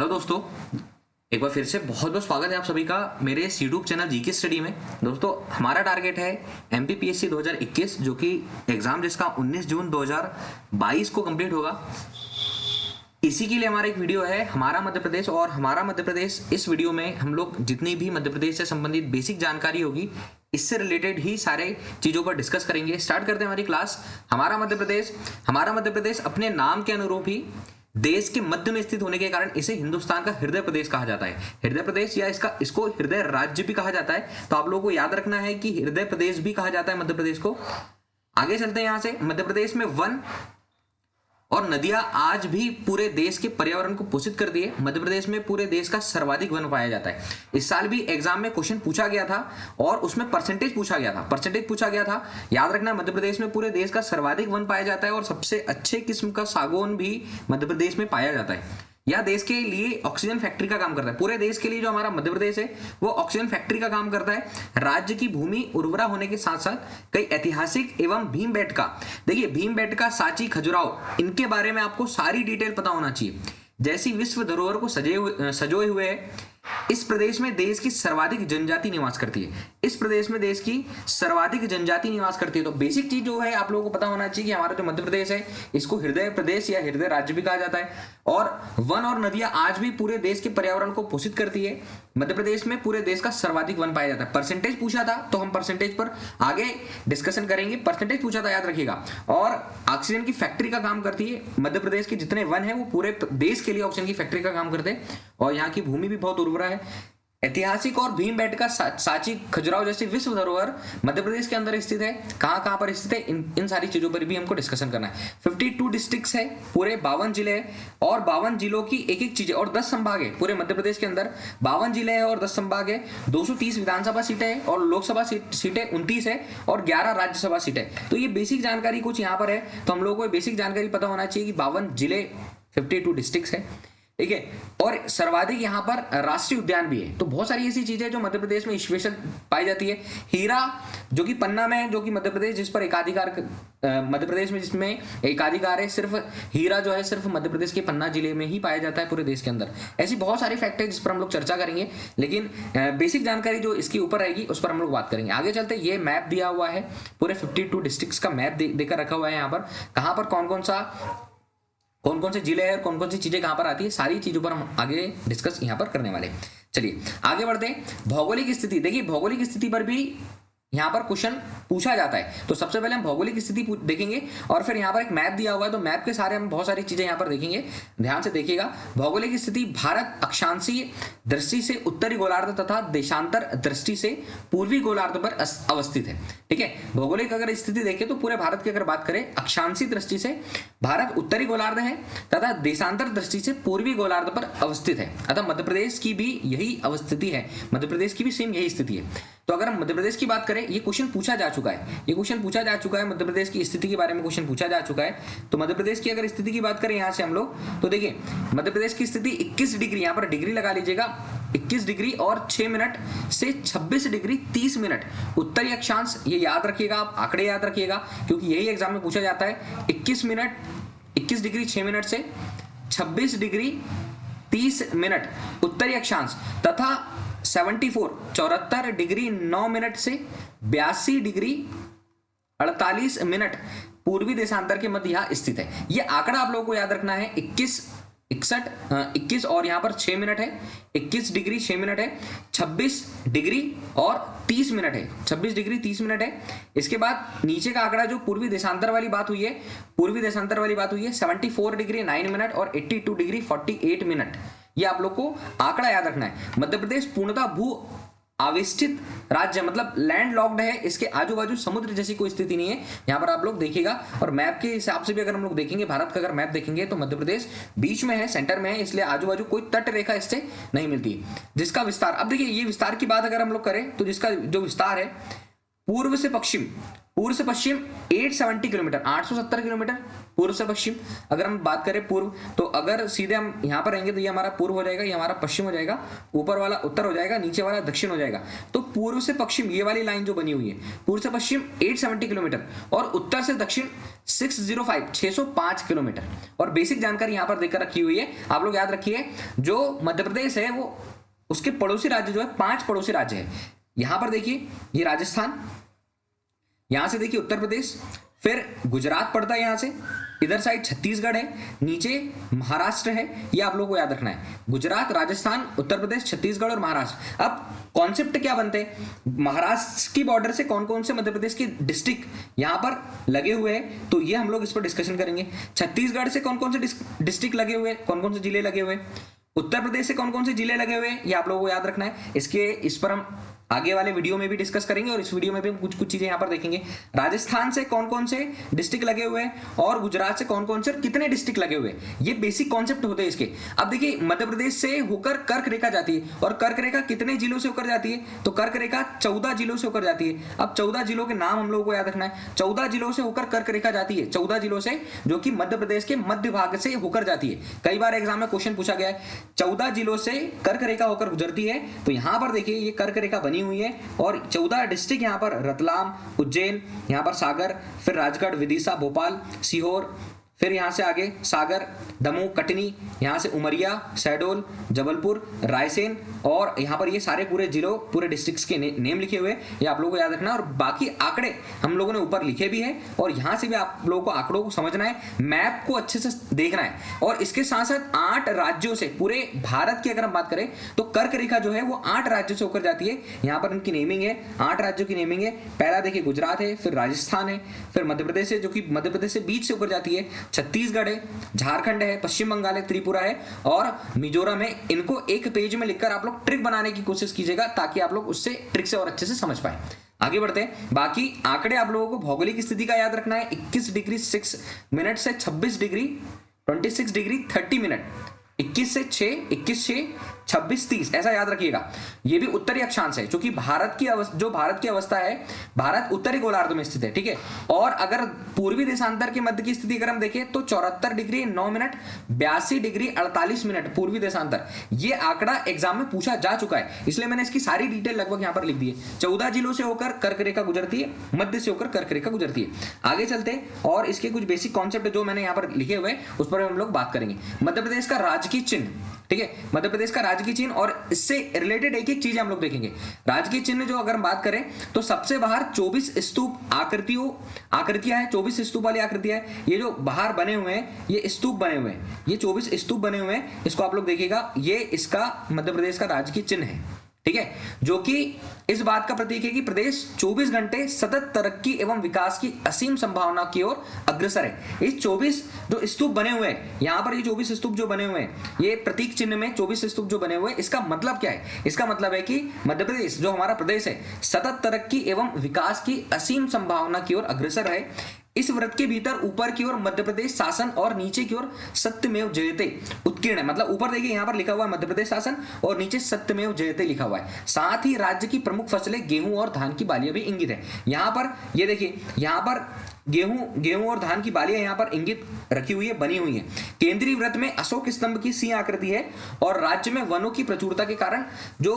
Hello दोस्तों, एक बार फिर से बहुत बहुत स्वागत है आप सभी का मेरे इस यूट्यूब चैनल जीके स्टडी में। दोस्तों, हमारा टारगेट है एमपीपीएससी 2021 जो कि एग्जाम जिसका 19 जून 2022 को कंप्लीट होगा। इसी के लिए हमारा एक वीडियो है हमारा मध्य प्रदेश। और हमारा मध्य प्रदेश इस वीडियो में हम लोग जितनी भी मध्य प्रदेश से संबंधित बेसिक जानकारी होगी इससे रिलेटेड ही सारे चीजों पर डिस्कस करेंगे। स्टार्ट करते हैं हमारी क्लास। हमारा मध्य प्रदेश अपने नाम के अनुरूप ही देश के मध्य में स्थित होने के कारण इसे हिंदुस्तान का हृदय प्रदेश कहा जाता है। हृदय प्रदेश या इसको हृदय राज्य भी कहा जाता है। तो आप लोगों को याद रखना है कि हृदय प्रदेश भी कहा जाता है मध्य प्रदेश को। आगे चलते हैं यहां से। मध्य प्रदेश में वन और नदियां आज भी पूरे देश के पर्यावरण को पोषित कर दिए। मध्य प्रदेश में पूरे देश का सर्वाधिक वन पाया जाता है। इस साल भी एग्जाम में क्वेश्चन पूछा गया था और उसमें परसेंटेज पूछा गया था। याद रखना, मध्य प्रदेश में पूरे देश का सर्वाधिक वन पाया जाता है और सबसे अच्छे किस्म का सागौन भी मध्य प्रदेश में पाया जाता है। यह देश के लिए ऑक्सीजन फैक्ट्री का काम करता है। पूरे देश के लिए जो हमारा मध्य प्रदेश है वो ऑक्सीजन फैक्ट्री का काम करता है। राज्य की भूमि उर्वरा होने के साथ साथ कई ऐतिहासिक एवं भीमबेटका, देखिए भीमबेटका, सांची, खजुराहो, इनके बारे में आपको सारी डिटेल पता होना चाहिए। जैसी विश्व धरोहर को सजोए हुए है। इस प्रदेश में देश की सर्वाधिक जनजाति निवास करती है। तो बेसिक चीज जो है आप लोगों को पता होना चाहिए कि हमारा जो मध्य प्रदेश है इसको हृदय प्रदेश या हृदय राज्य भी कहा जाता है। और वन और नदियां आज भी पूरे देश के पर्यावरण को पोषित करती है। मध्य प्रदेश में पूरे देश का सर्वाधिक वन पाया जाता है। परसेंटेज पूछा था तो हम परसेंटेज पर आगे डिस्कशन करेंगे। परसेंटेज पूछा था, याद रखिएगा। और ऑक्सीजन की फैक्ट्री का काम करती है। मध्य प्रदेश के जितने वन है वो पूरे देश के लिए ऑक्सीजन की फैक्ट्री का काम करते हैं। और यहाँ की भूमि भी बहुत उर्वरा है। ऐतिहासिक और भीमबेटका, सांची, खजुराहो जैसी विश्व धरोहर मध्य प्रदेश के अंदर स्थित है। कहां पर स्थित है, इन सारी चीजों पर भी हमको डिस्कशन करना है। 52 डिस्ट्रिक्ट्स है, पूरे 52 जिले हैं और 52 जिलों की एक चीज है और 10 संभाग है। पूरे मध्य प्रदेश के अंदर 52 जिले हैं और 10 संभाग है। 230 विधानसभा सीटें हैं और लोकसभा सीटें 29 है और 11 राज्यसभा सीटें। तो ये बेसिक जानकारी कुछ यहाँ पर है। तो हम लोगों को बेसिक जानकारी पता होना चाहिए कि 52 जिले, 52 डिस्ट्रिक्ट्स है, ठीक है। और सर्वाधिक यहाँ पर राष्ट्रीय उद्यान भी है। तो बहुत सारी ऐसी चीजें जो मध्य प्रदेश में स्पेशल पाई जाती है। हीरा जो कि पन्ना में है, जो कि मध्य प्रदेश जिस पर एकाधिकार, मध्य प्रदेश में जिसमें एकाधिकार है, सिर्फ हीरा जो है सिर्फ मध्य प्रदेश के पन्ना जिले में ही पाया जाता है पूरे देश के अंदर। ऐसी बहुत सारी फैक्ट है जिस पर हम लोग चर्चा करेंगे, लेकिन बेसिक जानकारी जो इसके ऊपर रहेगी उस पर हम लोग बात करेंगे। आगे चलते, ये मैप दिया हुआ है, पूरे 52 डिस्ट्रिक्ट्स का मैप देकर रखा हुआ है। यहाँ पर कहाँ पर कौन कौन से जिले हैं, कौन कौन सी चीजें कहां पर आती है, सारी चीजों पर हम आगे डिस्कस यहां पर करने वाले हैं। चलिए आगे बढ़ते हैं। भौगोलिक स्थिति, देखिए भौगोलिक स्थिति पर भी यहां पर क्वेश्चन पूछा जाता है। तो सबसे पहले हम भौगोलिक स्थिति देखेंगे और फिर यहां पर एक मैप दिया हुआ है। तो मैप के सारे हम बहुत सारी चीजें यहां पर देखेंगे, ध्यान से देखिएगा। भौगोलिक स्थिति, भारत अक्षांशीय दृष्टि से उत्तरी गोलार्ध तथा देशांतर दृष्टि से पूर्वी गोलार्ध पर अवस्थित है, ठीक है। भौगोलिक अगर स्थिति देखें तो पूरे भारत की अगर बात करें, अक्षांशीय दृष्टि से भारत उत्तरी गोलार्ध है तथा देशांतर दृष्टि से पूर्वी गोलार्ध पर अवस्थित है। अतः मध्य प्रदेश की भी यही अवस्थिति है, मध्य प्रदेश की भी सेम यही स्थिति है। तो अगर हम मध्य प्रदेश की बात करें, ये क्वेश्चन पूछा जा चुका है, मध्य प्रदेश की स्थिति के बारे में क्वेश्चन पूछा जा चुका है। तो मध्य प्रदेश की अगर स्थिति की बात करें यहां से हम लोग, तो देखिए मध्य प्रदेश की स्थिति 21 डिग्री, यहां पर डिग्री लगा लीजिएगा, 21 डिग्री और 6 मिनट से 26 डिग्री 30 मिनट उत्तरी अक्षांश। ये याद रखिएगा, आप आंकड़े याद रखिएगा क्योंकि यही एग्जाम में पूछा जाता है। 21 डिग्री 6 मिनट से 26 डिग्री 30 मिनट उत्तरी अक्षांश तथा 74 डिग्री 9 मिनट से 82 डिग्री 48 मिनट पूर्वी देशांतर के मध्य यहां स्थित है। यह आंकड़ा आप लोगों को याद रखना है। 21 और यहां पर 6 मिनट है, 21 डिग्री 6 मिनट है, 26 डिग्री और 30 मिनट है, 26 डिग्री 30 मिनट है। इसके बाद नीचे का आंकड़ा जो पूर्वी देशांतर वाली बात हुई है, 74 डिग्री 9 मिनट और 82 डिग्री 48 मिनट। ये आप लोग को आंकड़ा याद रखना है। मध्य प्रदेश पूर्णतः भू आविष्टित राज्य, मतलब लैंड लॉक्ड है। इसके आजू बाजू समुद्र जैसी कोई स्थिति नहीं है। यहाँ पर आप लोग देखिएगा और मैप के हिसाब से भी अगर हम लोग देखेंगे, भारत का अगर मैप देखेंगे तो मध्य प्रदेश बीच में है, सेंटर में है, इसलिए आजू बाजू कोई तट रेखा इससे नहीं मिलती। जिसका विस्तार, अब देखिए ये विस्तार की बात अगर हम लोग करें तो जिसका जो विस्तार है पूर्व से पूर्व से पश्चिम 870 किलोमीटर, 870 किलोमीटर पूर्व से पश्चिम। अगर हम बात करें पूर्व, तो अगर सीधे हम यहां पर रहेंगे तो ये हमारा पूर्व हो जाएगा, ये हमारा पश्चिम हो जाएगा, ऊपर वाला उत्तर हो जाएगा, नीचे वाला दक्षिण हो जाएगा। तो पूर्व से पश्चिम ये वाली लाइन जो बनी हुई है, पूर्व से पश्चिम 870 किलोमीटर और उत्तर से दक्षिण 605 किलोमीटर। और बेसिक जानकारी यहां पर देकर रखी हुई है, आप लोग याद रखिए। जो मध्य प्रदेश है वो उसके पड़ोसी राज्य जो है 5 पड़ोसी राज्य है। यहां पर देखिए ये राजस्थान, यहां से देखिए उत्तर प्रदेश, फिर गुजरात पड़ता है यहां से, इधर साइड छत्तीसगढ़ है, नीचे महाराष्ट्र है। ये आप लोगों को याद रखना है, गुजरात, राजस्थान, उत्तर प्रदेश, छत्तीसगढ़ और महाराष्ट्र। अब कॉन्सेप्ट क्या बनते हैं, महाराष्ट्र की बॉर्डर से कौन कौन से मध्य प्रदेश के डिस्ट्रिक्ट यहां पर लगे हुए हैं, तो ये हम लोग इस पर डिस्कशन करेंगे। छत्तीसगढ़ से कौन कौन से डिस्ट्रिक्ट लगे हुए, कौन कौन से जिले लगे हुए, उत्तर प्रदेश से कौन कौन से जिले लगे हुए, ये आप लोगों को याद रखना है। इस पर हम आगे वाले वीडियो में भी डिस्कस करेंगे और इस वीडियो में भी हम कुछ चीजें यहां पर देखेंगे। राजस्थान से कौन कौन से डिस्ट्रिक्ट लगे हुए हैं और गुजरात से कौन कौन से और कितने डिस्ट्रिक्ट लगे हुए हैं, ये बेसिक कॉन्सेप्ट होते हैं इसके। अब देखिए मध्य प्रदेश से होकर कर्क रेखा जाती है और कर्क रेखा कितने जिलों से होकर जाती है, तो कर्क रेखा 14 जिलों से होकर जाती है। अब 14 जिलों के नाम हम लोगों को याद रखना है। 14 जिलों से होकर कर्क रेखा जाती है, 14 जिलों से, जो कि मध्य प्रदेश के मध्य भाग से होकर जाती है। कई बार एग्जाम में क्वेश्चन पूछा गया है, 14 जिलों से कर्क रेखा होकर गुजरती है। तो यहां पर देखिए ये कर्क रेखा बनी हुई है और 14 डिस्ट्रिक्ट यहां पर रतलाम, उज्जैन, यहां पर सागर, फिर राजगढ़, विदिशा, भोपाल, सीहोर, फिर यहां से आगे सागर, दमोह, कटनी, यहां से उमरिया, शहडोल, जबलपुर, रायसेन, और यहां पर ये सारे पूरे जिलों, पूरे डिस्ट्रिक्ट्स के नेम लिखे हुए, ये आप लोगों को याद रखना है। और बाकी आंकड़े हम लोगों ने ऊपर लिखे भी है और यहां से भी आप लोगों को आंकड़ों को समझना है, मैप को अच्छे से देखना है। और इसके साथ साथ 8 राज्यों से, पूरे भारत की अगर हम बात करें तो कर्क रेखा जो है वो 8 राज्यों से होकर जाती है। यहां पर इनकी नेमिंग है, 8 राज्यों की नेमिंग है। पहला देखिए गुजरात है, फिर राजस्थान है, फिर मध्य प्रदेश है, जो कि मध्य प्रदेश से बीच से होकर जाती है, छत्तीसगढ़ है, झारखंड है, पश्चिम बंगाल है, त्रिपुरा है और मिजोरम है। इनको एक पेज में लिखकर आप लोग ट्रिक बनाने की कोशिश कीजिएगा ताकि आप लोग उससे ट्रिक से और अच्छे से समझ पाए। आगे बढ़ते हैं। बाकी आंकड़े आप लोगों को भौगोलिक स्थिति का याद रखना है, 21 डिग्री 6 मिनट से 26 डिग्री 26 डिग्री 30 मिनट, 21 से 6, 21 6, 26 30, ऐसा याद रखिएगा। ये भी उत्तरी अक्षांश है, क्योंकि भारत की अवस्था है, भारत उत्तरी गोलार्ध में स्थित है, ठीक है। और अगर पूर्वी देशांतर के मध्य की स्थिति अगर हम देखें तो 74 डिग्री 9 मिनट 82 डिग्री 48 मिनट पूर्वी देशांतर। ये आंकड़ा एग्जाम में पूछा जा चुका है, इसलिए मैंने इसकी सारी डिटेल लगभग यहां पर लिख दी है। 14 जिलों से होकर कर्क रेखा गुजरती है, मध्य से होकर कर्क रेखा गुजरती है। आगे चलते हैं और इसके कुछ बेसिक कॉन्सेप्ट जो मैंने यहां पर लिखे हुए उस पर हम लोग बात करेंगे। मध्य प्रदेश का राजकीय चिन्ह, ठीक है, मध्य प्रदेश का राजकीय चिन्ह, और इससे रिलेटेड एक एक चीज हम लोग देखेंगे। राजकीय चिन्ह जो अगर हम बात करें तो सबसे बाहर 24 स्तूप आकृतियां हैं, 24 स्तूप वाली आकृतियां हैं। ये जो बाहर बने हुए हैं ये स्तूप बने हुए हैं, ये 24 स्तूप बने हुए हैं, इसको आप लोग देखिएगा, ये इसका मध्य प्रदेश का राजकीय चिन्ह है, ठीक है, जो कि इस बात का प्रतीक है कि प्रदेश 24 घंटे सतत तरक्की एवं विकास की असीम संभावना की ओर अग्रसर है। इस 24 जो स्तूप बने हुए हैं, यहां पर ये 24 स्तूप जो बने हुए हैं, ये प्रतीक चिन्ह में 24 स्तूप जो बने हुए हैं, इसका मतलब क्या है? इसका मतलब है कि मध्य प्रदेश जो हमारा प्रदेश है सतत तरक्की एवं विकास की असीम संभावना की ओर अग्रसर है। इस व्रत के भीतर ऊपर की ओर मध्य प्रदेश शासन और नीचे की ओर सत्यमेव जयते उत्कीर्ण है। मतलब ऊपर देखिए यहां पर लिखा हुआ है मध्य प्रदेश शासन और नीचे सत्यमेव जयते लिखा हुआ है। साथ ही राज्य की प्रमुख फसलें गेहूं और धान की बालियां भी इंगित है। यहां पर ये देखिए, यहां पर गेहूं और धान की बालियां यहां पर इंगित रखी हुई है, बनी हुई है। केंद्रीय वृत्त में अशोक स्तंभ की सिंह आकृति है और राज्य में वनों की प्रचुरता के कारण जो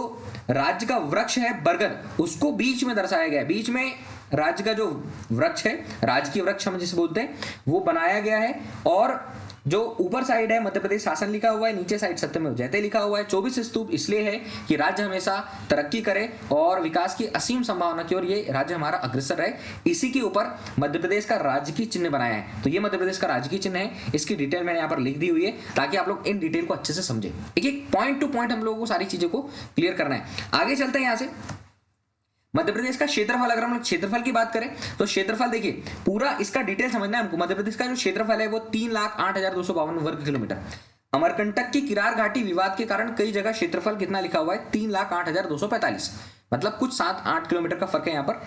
राज्य का वृक्ष है बरगद, उसको बीच में दर्शाया गया है। बीच में राज्य का जो वृक्ष है, राजकीय वृक्ष हम जिसे बोलते हैं, वो बनाया गया है। और जो ऊपर साइड है मध्य प्रदेश शासन लिखा हुआ है, नीचे साइड सत्यमेव जयते लिखा हुआ है। 24 स्तूप इसलिए है कि राज्य हमेशा तरक्की करे और विकास की असीम संभावना की ओर ये राज्य हमारा अग्रसर रहे। इसी के ऊपर मध्य प्रदेश का राजकीय चिन्ह बनाया है। तो ये मध्य प्रदेश का राजकीय चिन्ह है, इसकी डिटेल मैंने यहाँ पर लिख दी हुई है ताकि आप लोग इन डिटेल को अच्छे से समझे। एक पॉइंट टू पॉइंट हम लोगों को सारी चीजों को क्लियर करना है। आगे चलते हैं यहाँ से। मध्य प्रदेश का क्षेत्रफल, अगर हम लोग क्षेत्रफल की बात करें तो क्षेत्रफल देखिए, पूरा इसका डिटेल समझना है हमको। मध्य प्रदेश का जो क्षेत्रफल है वो 3,08,252 वर्ग किलोमीटर। अमरकंटक की किरार घाटी विवाद के कारण कई जगह क्षेत्रफल कितना लिखा हुआ है, 3,08,245, मतलब कुछ 7-8 किलोमीटर का फर्क है यहाँ पर।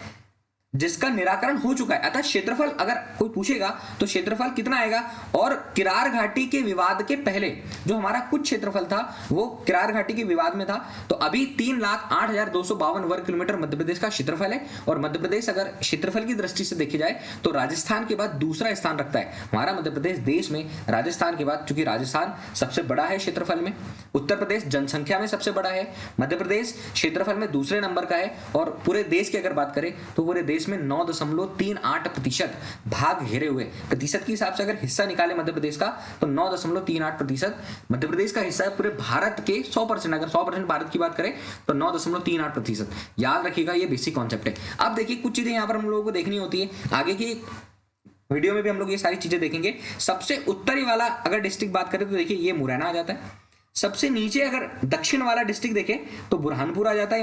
जिसका निराकरण हो चुका है। अतः क्षेत्रफल अगर कोई पूछेगा तो क्षेत्रफल कितना आएगा, और किरार घाटी के विवाद के पहले जो हमारा कुछ क्षेत्रफल था वो किरार घाटी के विवाद में था, तो अभी 3,08,252 वर्ग किलोमीटर मध्य प्रदेश का क्षेत्रफल है। और मध्य प्रदेश अगर क्षेत्रफल की दृष्टि से देखी जाए तो राजस्थान के बाद दूसरा स्थान रखता है हमारा मध्य प्रदेश देश में, राजस्थान के बाद, चूंकि राजस्थान सबसे बड़ा है क्षेत्रफल में, उत्तर प्रदेश जनसंख्या में सबसे बड़ा है, मध्य प्रदेश क्षेत्रफल में दूसरे नंबर का है, और पूरे देश की अगर बात करें तो पूरे देश में 9.38% भाग घेरे हुए, प्रतिशत के हिसाब से अगर हिस्सा निकाले मध्य प्रदेश का तो 9.38% मध्य प्रदेश का हिस्सा है पूरे भारत के 100%। अगर 100% भारत की बात करें तो 9.38%। याद रखिएगा, ये बेसिक कॉन्सेप्ट है। अब देखिए कुछ चीजें यहां पर हम लोगों को देखनी होती है, आगे की वीडियो में भी हम लोग ये सारी चीजें देखेंगे। सबसे उत्तरी वाला अगर डिस्ट्रिक्ट बात करें तो देखिए ये मुरैना आ जाता है। सबसे नीचे अगर दक्षिण वाला डिस्ट्रिक्ट देखें तो बुरहानपुर आ जाता है।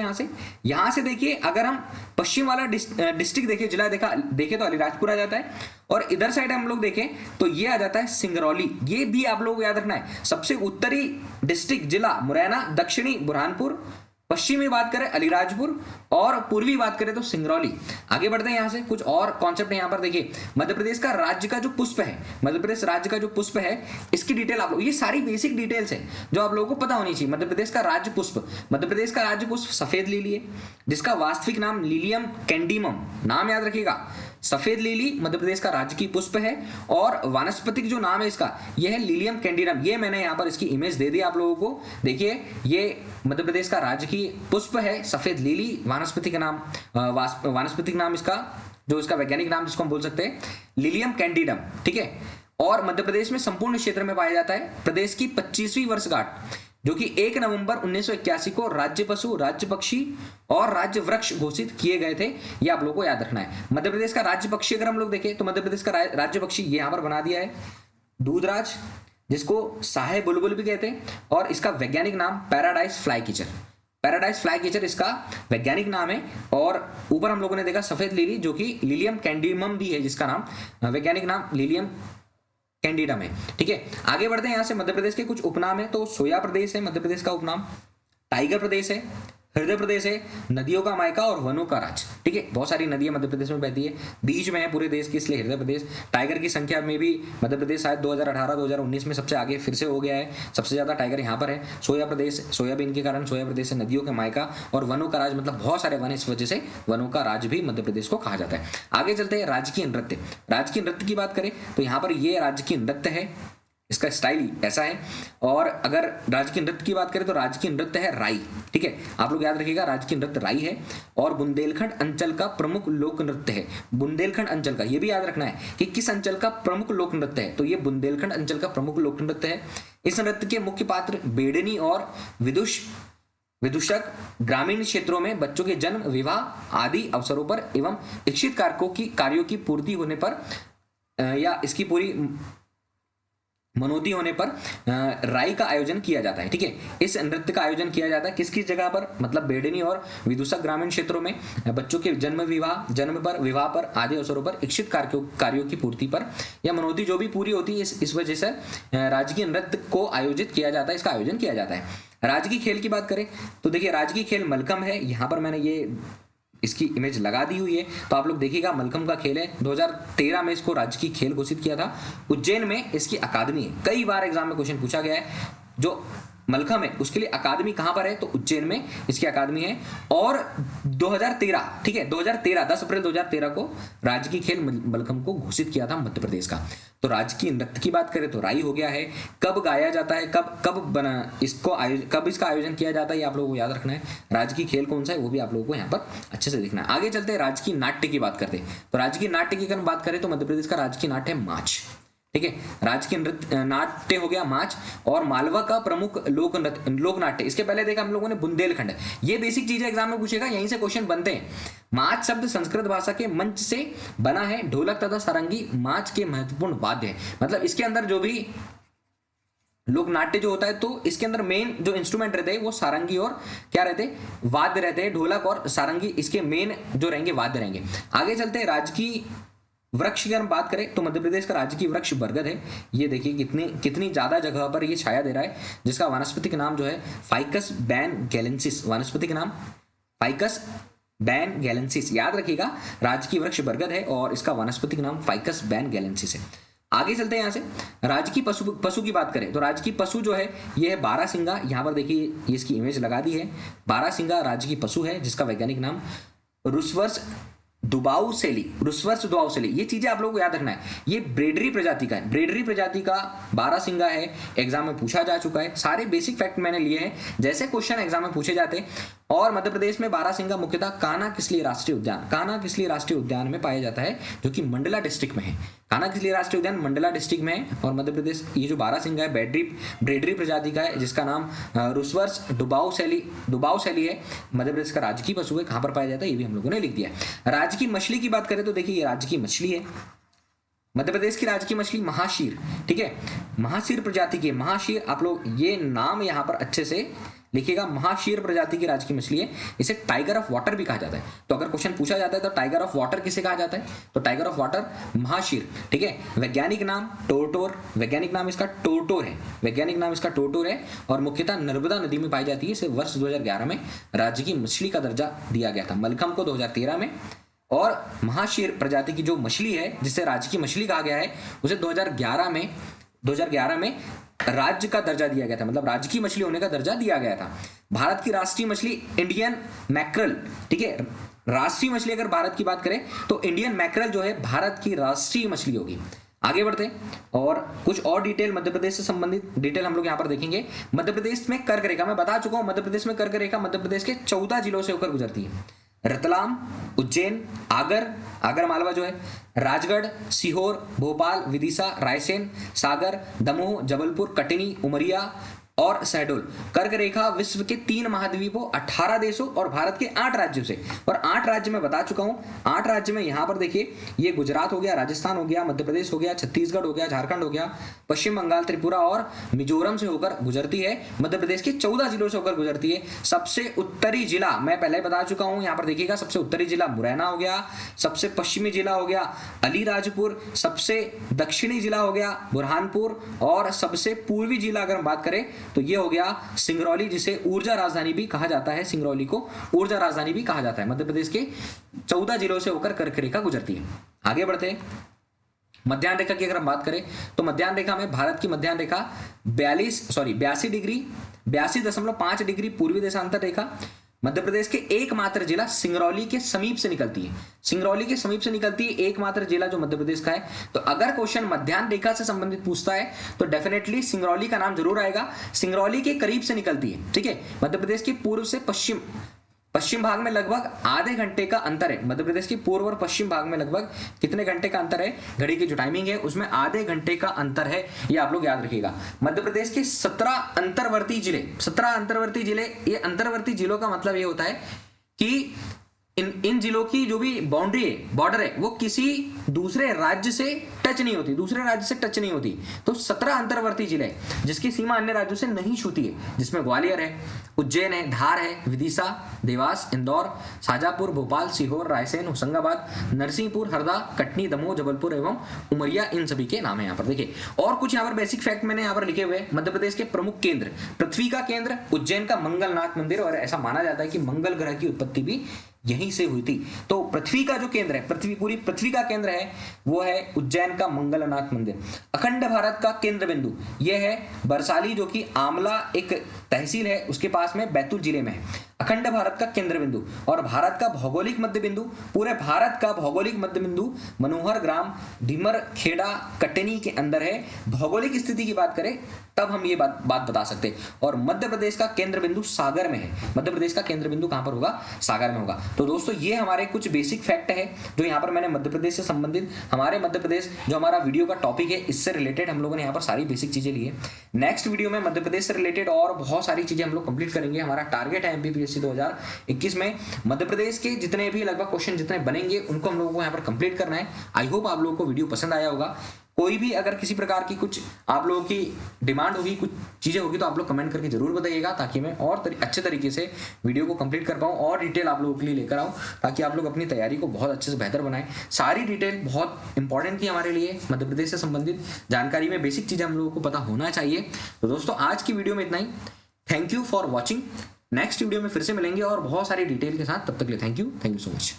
यहां से देखिए अगर हम पश्चिम वाला डिस्ट्रिक्ट देखें, जिला देखें तो अलीराजपुर आ जाता है, और इधर साइड हम लोग देखें तो ये आ जाता है सिंगरौली। ये भी आप लोगों को याद रखना है। सबसे उत्तरी डिस्ट्रिक्ट जिला मुरैना, दक्षिणी बुरहानपुर, पश्चिमी बात करें अलीराजपुर, और पूर्वी बात करें तो सिंगरौली। आगे बढ़ते हैं, यहां से कुछ और कॉन्सेप्ट यहां पर देखिए। मध्य प्रदेश का राज्य का जो पुष्प है, मध्य प्रदेश राज्य का जो पुष्प है, इसकी डिटेल आप लोग, ये सारी बेसिक डिटेल्स है जो आप लोगों को पता होनी चाहिए। मध्य प्रदेश का राज्य पुष्प, मध्य प्रदेश का राज्य पुष्प सफेद लिली है, जिसका वास्तविक नाम लिलियम कैंडिमम, नाम याद रखिएगा। सफेद लिली मध्य प्रदेश का राजकीय पुष्प है, और वानस्पतिक जो नाम है इसका यह है लिलियम कैंडिडम। ये मैंने यहाँ पर इसकी इमेज दे दी आप लोगों को, देखिए ये मध्य प्रदेश का राजकीय पुष्प है सफेद लिली। वानस्पतिक नाम इसका, जो इसका वैज्ञानिक नाम जिसको हम बोल सकते हैं लिलियम कैंडिडम, ठीक है। और मध्य प्रदेश में संपूर्ण क्षेत्र में पाया जाता है। प्रदेश की 25वीं वर्षगांठ जो कि 1 नवंबर 1981 को राज्य पशु, राज्य पक्षी और राज्य वृक्ष घोषित किए गए थे, ये आप लोगों को याद रखना है। मध्य प्रदेश का राज्य पक्षी अगर हम लोग देखें तो मध्य प्रदेश का राज्य पक्षी ये यहां पर बना दिया है दूधराज, जिसको साहे बुलबुल भी कहते हैं, और इसका वैज्ञानिक नाम पैराडाइज फ्लाई कीचर, पैराडाइज फ्लाई कीचर इसका वैज्ञानिक नाम है। और ऊपर हम लोगों ने देखा सफेद लिली जो कि लिलियम कैंडिमम भी है, जिसका नाम वैज्ञानिक नाम लिलियम कैंडिडम है, ठीक है। आगे बढ़ते हैं, यहां से मध्य प्रदेश के कुछ उपनाम है। तो सोया प्रदेश है मध्य प्रदेश का उपनाम, टाइगर प्रदेश है, हृदय प्रदेश है, नदियों का मायका और वनों का राज, ठीक है। बहुत सारी नदियां मध्य प्रदेश में बहती है, बीच में है पूरे देश की, इसलिए हृदय प्रदेश। टाइगर की संख्या में भी मध्य प्रदेश शायद 2018-2019 में सबसे आगे फिर से हो गया है, सबसे ज्यादा टाइगर यहाँ पर है। सोया प्रदेश, सोयाबीन के कारण सोया प्रदेश है, नदियों के मायका और वनों का राज, मतलब बहुत सारे वन, इस वजह से वनों का राज भी मध्य प्रदेश को कहा जाता है। आगे चलते हैं, राजकीय नृत्य। राजकीय नृत्य की बात करें तो यहाँ पर ये राजकीय नृत्य है, इसका स्टाइल ऐसा है। और अगर राजकीय नृत्य की बात करें तो राजकीय नृत्य है राई, ठीक है। आप लोग याद रखिएगा राजकीय नृत्य राई है, और बुंदेलखंड अंचल का प्रमुख लोक नृत्य है। बुंदेलखंड अंचल का, ये भी याद रखना है कि किस अंचल का प्रमुख लोक नृत्य है, तो ये बुंदेलखंड अंचल का प्रमुख लोक नृत्य है। इस नृत्य के मुख्य पात्र बेड़नी और विदूषक ग्रामीण क्षेत्रों में बच्चों के जन्म, विवाह आदि अवसरों पर एवं इच्छित कार्यों की पूर्ति होने पर या इसकी पूरी मनोती होने पर राई का आयोजन किया जाता है, ठीक है। इस नृत्य का आयोजन किया जाता है किस किस जगह पर, मतलब बेड़नी और विदूषक ग्रामीण क्षेत्रों में बच्चों के जन्म पर, विवाह पर आदि अवसरों पर इच्छित कार्यों की पूर्ति पर या मनोती जो भी पूरी होती है, इस वजह से राजकीय नृत्य को आयोजित किया जाता है, इसका आयोजन किया जाता है। राजकीय खेल की बात करें तो देखिए राजकीय खेल मलखम है, यहाँ पर मैंने ये इसकी इमेज लगा दी हुई है, तो आप लोग देखिएगा मलखम का खेल है। 2013 में इसको राजकीय खेल घोषित किया था। उज्जैन में इसकी अकादमी है, कई बार एग्जाम में क्वेश्चन पूछा गया है। जो मलखम है उसके लिए अकादमी कहां पर है, तो उज्जैन में इसकी अकादमी है। और 2013, ठीक है, 2013 10 अप्रैल 2013 को राजकीय खेल मलखम को घोषित किया था मध्य प्रदेश का। तो राजकीय नृत्य की बात करें तो राई हो गया है। कब गाया जाता है, कब इसका आयोजन किया जाता है, ये आप लोगों को याद रखना है। राजकीय खेल कौन सा है वो भी आप लोगों को यहाँ पर अच्छे से देखना है। आगे चलते हैं, राजकीय नाट्य की बात करते हैं। तो राजकीय नाट्य की अगर बात करें तो मध्य प्रदेश का राजकीय नाट्य है माच, ठीक है। राजकीय नृत्य नाट्य हो गया माच। और मालवा का प्रमुख लोक नाट्य, इसके पहले देखा हम लोगों ने बुंदेलखंड। ये बेसिक चीजें एग्जाम में पूछेगा, यहीं से क्वेश्चन बनते हैं। माच शब्द संस्कृत भाषा के मंच से बना है। ढोलक तथा सारंगी माच के महत्वपूर्ण वाद्य है, मतलब इसके अंदर जो भी लोक नाट्य जो होता है तो इसके अंदर मेन जो इंस्ट्रूमेंट रहते हैं वो सारंगी और क्या रहते हैं, वाद्य रहते हैं। ढोलक और सारंगी इसके मेन जो रहेंगे वाद्य रहेंगे। आगे चलते हैं, राजकीय वृक्ष की हम बात करें तो मध्य प्रदेश का राजकीय वृक्ष बरगद है। ये देखिए कितनी ज्यादा जगह पर ये छाया दे रहा है, जिसका वानस्पतिक नाम जो है फाइकस बैन गैलेंसिस, वानस्पतिक नाम फाइकस बैन गैलेंसिस, याद रखिएगा राजकीय वृक्ष बरगद है और इसका वानस्पतिक नाम फाइकस बैन गैलेंसिस है। आगे चलते हैं यहाँ से। राजकीय पशु की बात करें तो राजकीय पशु जो है ये है बारहसिंगा। यहाँ पर देखिए ये इसकी इमेज लगा दी है। बारहसिंगा राजकीय पशु है जिसका वैज्ञानिक नाम रुस्वर्स दुआउसेली। ये चीजें आप लोगों को याद रखना है। ये ब्रेडरी प्रजाति का है, ब्रेडरी प्रजाति का बारहसिंगा है। एग्जाम में पूछा जा चुका है। सारे बेसिक फैक्ट मैंने लिए हैं जैसे क्वेश्चन एग्जाम में पूछे जाते। और मध्य प्रदेश में बारहसिंगा मुख्यतः कान्हा-किसली राष्ट्रीय उद्यान में पाया जाता है जो कि मंडला डिस्ट्रिक्ट में है। कान्हा-किसली राष्ट्रीय उद्यान मंडला डिस्ट्रिक्ट में है। और मध्य प्रदेश ये जो बारहसिंगा है ब्रेडरी प्रजाति का है जिसका नाम रुस्वर्स दुआउसेली है। मध्य प्रदेश का राजकीय पशु है। कहां पर पाया जाता है ये भी हम लोगों ने लिख दिया है। राजकीय मछली की बात करें तो देखिए ये राजकीय मछली है। मध्य प्रदेश की राजकीय मछली महाशीर, ठीक है, महाशीर प्रजाति की महाशीर। आप लोग ये नाम यहां पर अच्छे से लिखिएगा। महाशीर प्रजाति की राजकीय मछली है। इसे टाइगर ऑफ वाटर भी कहा जाता है। तो अगर क्वेश्चन पूछा जाता है तो टाइगर ऑफ वाटर किसे कहा जाता है तो टाइगर ऑफ वाटर महाशीर, ठीक है। वैज्ञानिक नाम टोरटोर, वैज्ञानिक नाम इसका टोरटोर है और मुख्यतः नर्मदा नदी में पाई जाती है। इसे वर्ष 2011 में राजकीय मछली का दर्जा दिया गया था, मलखम को 2013 में। और महाशीर प्रजाति की जो मछली है जिसे राजकीय मछली कहा गया है उसे 2011 में राज्य का दर्जा दिया गया था, मतलब राजकीय मछली होने का दर्जा दिया गया था। भारत की राष्ट्रीय मछली इंडियन मैक्रल, ठीक है। राष्ट्रीय मछली अगर भारत की बात करें तो इंडियन मैक्रल जो है भारत की राष्ट्रीय मछली होगी। आगे बढ़ते हैं और कुछ और डिटेल मध्य प्रदेश से संबंधित डिटेल हम लोग यहाँ पर देखेंगे। मध्य प्रदेश में कर्क रेखा, मैं बता चुका हूं मध्य प्रदेश में कर्क रेखा मध्य प्रदेश के 14 जिलों से होकर गुजरती है। रतलाम, उज्जैन, आगर मालवा जो है, राजगढ़, सीहोर, भोपाल, विदिशा, रायसेन, सागर, दमोह, जबलपुर, कटनी, उमरिया और शहडोल। कर्क रेखा विश्व के 3 महाद्वीपों, 18 देशों और भारत के 8 राज्यों से। और 8 राज्य में बता चुका हूं। 8 राज्य में यहां पर देखिए ये गुजरात हो गया, राजस्थान हो गया, मध्य प्रदेश हो गया, छत्तीसगढ़ हो गया, झारखंड हो गया, पश्चिम बंगाल, त्रिपुरा और मिजोरम से होकर गुजरती है। मध्य प्रदेश के 14 जिलों से होकर गुजरती है। सबसे उत्तरी जिला मैं पहले बता चुका हूं, यहां पर देखिएगा सबसे उत्तरी जिला मुरैना हो गया, सबसे पश्चिमी जिला हो गया अलीराजपुर, सबसे दक्षिणी जिला हो गया बुरहानपुर और सबसे पूर्वी जिला अगर हम बात करें तो ये हो गया सिंगरौली, जिसे ऊर्जा राजधानी भी कहा जाता है। सिंगरौली को ऊर्जा राजधानी भी कहा जाता है। मध्य प्रदेश के 14 जिलों से होकर कर्क रेखा गुजरती है। आगे बढ़ते हैं। मध्याह्न रेखा की अगर हम बात करें तो मध्याह्न रेखा में भारत की मध्याह्न रेखा 82.5 डिग्री पूर्वी देशांतर रेखा मध्य प्रदेश के एकमात्र जिला सिंगरौली के समीप से निकलती है। सिंगरौली के समीप से निकलती है एकमात्र जिला जो मध्य प्रदेश का है। तो अगर क्वेश्चन मध्याह्न रेखा से संबंधित पूछता है तो डेफिनेटली सिंगरौली का नाम जरूर आएगा। सिंगरौली के करीब से निकलती है, ठीक है। मध्य प्रदेश के पूर्व से पश्चिम भाग में लगभग आधे घंटे का अंतर है। मध्य प्रदेश के पूर्व और पश्चिम भाग में लगभग कितने घंटे का अंतर है, घड़ी की जो टाइमिंग है उसमें आधे घंटे का अंतर है, ये आप लोग याद रखिएगा। मध्य प्रदेश के 17 अंतर्वर्ती जिले, ये अंतर्वर्ती जिलों का मतलब ये होता है कि इन जिलों की जो भी बाउंड्री है, बॉर्डर है, वो किसी दूसरे राज्य से टच नहीं होती। तो 17 अंतर्वर्ती जिले जिसकी सीमा अन्य राज्यों से नहीं छूती है, जिसमें ग्वालियर है, उज्जैन है, धार है, विदिशा, देवास, इंदौर, शाजापुर, भोपाल, सीहोर, रायसेन, होशंगाबाद, नरसिंहपुर, हरदा, कटनी, दमोह, जबलपुर एवं उमरिया, इन सभी के नाम है यहाँ पर। देखिए और कुछ यहाँ पर बेसिक फैक्ट मैंने यहाँ पर लिखे हुए। मध्य प्रदेश के प्रमुख केंद्र, पृथ्वी का केंद्र उज्जैन का मंगलनाथ मंदिर, और ऐसा माना जाता है कि मंगल ग्रह की उत्पत्ति भी यहीं से हुई थी। तो पृथ्वी का जो केंद्र है, पूरी पृथ्वी का केंद्र है वो है उज्जैन का मंगलनाथ मंदिर। अखंड भारत का केंद्र बिंदु यह है बरसाली, जो कि आमला एक तहसील है उसके पास में बैतूल जिले में है। अखंड भारत का केंद्र बिंदु और भारत का भौगोलिक मध्य बिंदु, पूरे भारत का भौगोलिक मध्य बिंदु मनोहर ग्राम ढिमर खेड़ा कटनी के अंदर है। भौगोलिक स्थिति की बात करें तब हम ये बात बता सकते हैं। और मध्य प्रदेश का केंद्र बिंदु सागर में है। मध्य प्रदेश का केंद्र बिंदु कहां पर होगा, सागर में होगा। तो दोस्तों ये हमारे कुछ बेसिक फैक्ट है जो यहाँ पर मैंने मध्य प्रदेश से संबंधित, हमारे मध्य प्रदेश जो हमारा वीडियो का टॉपिक है इससे रिलेटेड हम लोगों ने यहाँ पर सारी बेसिक चीजें ली है। नेक्स्ट वीडियो में मध्य प्रदेश से रिलेटेड और बहुत सारी चीजें हम लोग कंप्लीट करेंगे। हमारा टारगेट है एमपीपीएससी 2021 में मध्य प्रदेश के जितने भी लगभग क्वेश्चन जितने बनेंगे उनको हम लोगों को यहाँ पर कंप्लीट करना है। आई होप आप लोगों को वीडियो पसंद आया होगा। कोई भी अगर किसी प्रकार की कुछ आप लोगों की डिमांड होगी, कुछ चीजें होगी तो आप लोग कमेंट करके जरूर बताइएगा, ताकि मैं और अच्छे तरीके से वीडियो को कंप्लीट कर पाऊँ और डिटेल आप लोगों के लिए लेकर आऊँ, ताकि आप लोग अपनी तैयारी को बहुत अच्छे से बेहतर बनाएं। सारी डिटेल बहुत इंपॉर्टेंट थी हमारे लिए, मध्य प्रदेश से संबंधित जानकारी में बेसिक चीजें हम लोगों को पता होना चाहिए। तो दोस्तों आज की वीडियो में इतना ही। Thank you for watching. Next video में फिर से मिलेंगे और बहुत सारी डिटेल के साथ। तब तक के लिए थैंक यू सो मच।